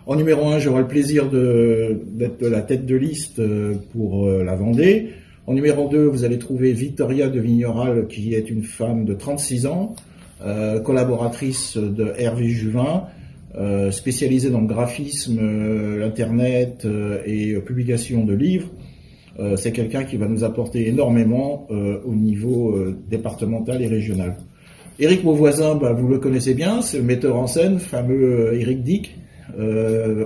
En numéro 1, j'aurai le plaisir d'être la tête de liste pour la Vendée. En numéro 2, vous allez trouver Victoria de Vigneral, qui est une femme de 36 ans, collaboratrice de Hervé Juvin, spécialisée dans le graphisme, l'internet et publication de livres. C'est quelqu'un qui va nous apporter énormément au niveau départemental et régional. Éric Mauvoisin, vous le connaissez bien, c'est le metteur en scène, fameux Éric Dick.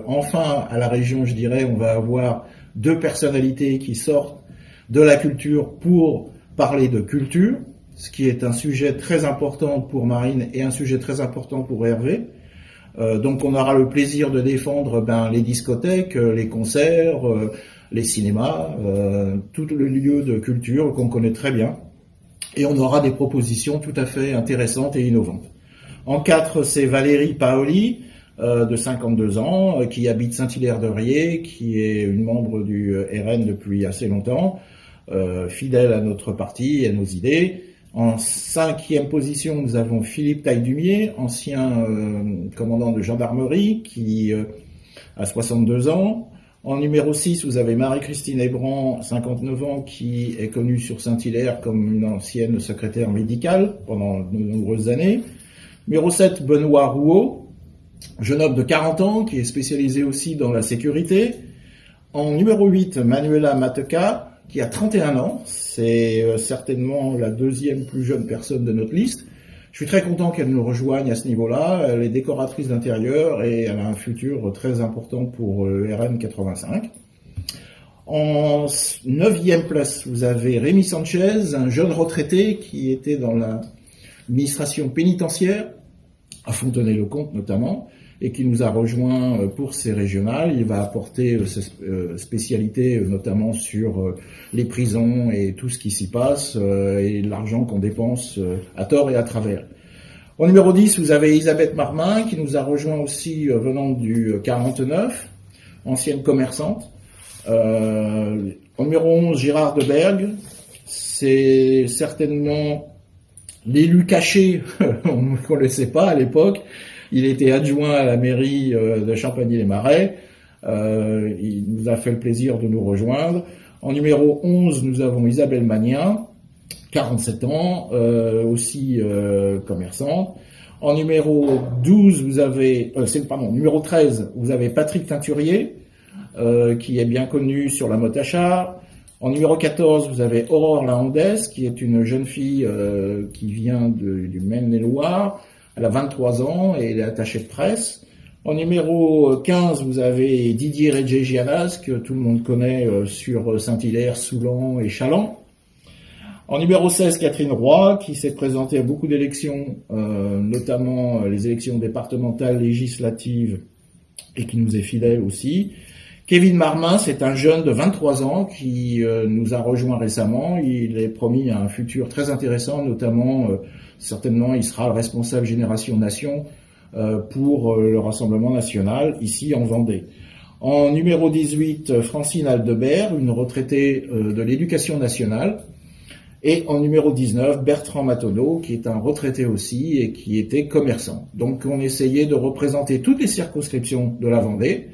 Enfin, à la région, je dirais, on va avoir deux personnalités qui sortent de la culture pour parler de culture, ce qui est un sujet très important pour Marine et un sujet très important pour Hervé. Donc on aura le plaisir de défendre les discothèques, les concerts, les cinémas, tout le lieu de culture qu'on connaît très bien. Et on aura des propositions tout à fait intéressantes et innovantes. En 4, c'est Valérie Paoli, de 52 ans, qui habite Saint-Hilaire-de-Riez, qui est une membre du RN depuis assez longtemps, fidèle à notre parti et à nos idées. En 5e position, nous avons Philippe Tailledumier, ancien commandant de gendarmerie, qui a 62 ans. En numéro 6, vous avez Marie-Christine Hébran, 59 ans, qui est connue sur Saint-Hilaire comme une ancienne secrétaire médicale pendant de nombreuses années. Numéro 7, Benoît Rouault, jeune homme de 40 ans, qui est spécialisé aussi dans la sécurité. En numéro 8, Manuela Mateka, qui a 31 ans. C'est certainement la deuxième plus jeune personne de notre liste. Je suis très content qu'elle nous rejoigne à ce niveau-là. Elle est décoratrice d'intérieur et elle a un futur très important pour le RN 85. En 9e place, vous avez Rémi Sanchez, un jeune retraité qui était dans l'administration pénitentiaire, à Fontenay-le-Comte notamment, et qui nous a rejoint pour ces régionales. Il va apporter ses spécialités, notamment sur les prisons et tout ce qui s'y passe, et l'argent qu'on dépense à tort et à travers. Au numéro 10, vous avez Elisabeth Marmin, qui nous a rejoint aussi venant du 49, ancienne commerçante. Au numéro 11, Gérard Debergue, c'est certainement l'élu caché, on ne le connaissait pas à l'époque. Il était adjoint à la mairie de Champagny-les-Marais. Il nous a fait le plaisir de nous rejoindre. En numéro 11, nous avons Isabelle Magnin, 47 ans, aussi commerçante. En numéro 12, numéro 13, vous avez Patrick Teinturier, qui est bien connu sur la motte à char. En numéro 14, vous avez Aurore Lahandès, qui est une jeune fille qui vient du Maine-et-Loire. Elle a 23 ans et elle est attachée de presse. En numéro 15, vous avez Didier Reggianas, que tout le monde connaît sur Saint-Hilaire, Soulan et Chaland. En numéro 16, Catherine Roy, qui s'est présentée à beaucoup d'élections, notamment les élections départementales, législatives, et qui nous est fidèle aussi. Kevin Marmin, c'est un jeune de 23 ans qui nous a rejoint récemment. Il est promis à un futur très intéressant, notamment, certainement, il sera le responsable Génération Nation pour le Rassemblement National, ici en Vendée. En numéro 18, Francine Aldebert, une retraitée de l'Éducation nationale. Et en numéro 19, Bertrand Matonneau, qui est un retraité aussi et qui était commerçant. Donc on essayait de représenter toutes les circonscriptions de la Vendée.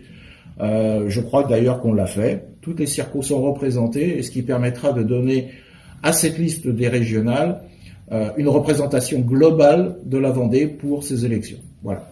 Je crois d'ailleurs qu'on l'a fait. Toutes les circos sont représentées, et ce qui permettra de donner à cette liste des régionales une représentation globale de la Vendée pour ces élections. Voilà.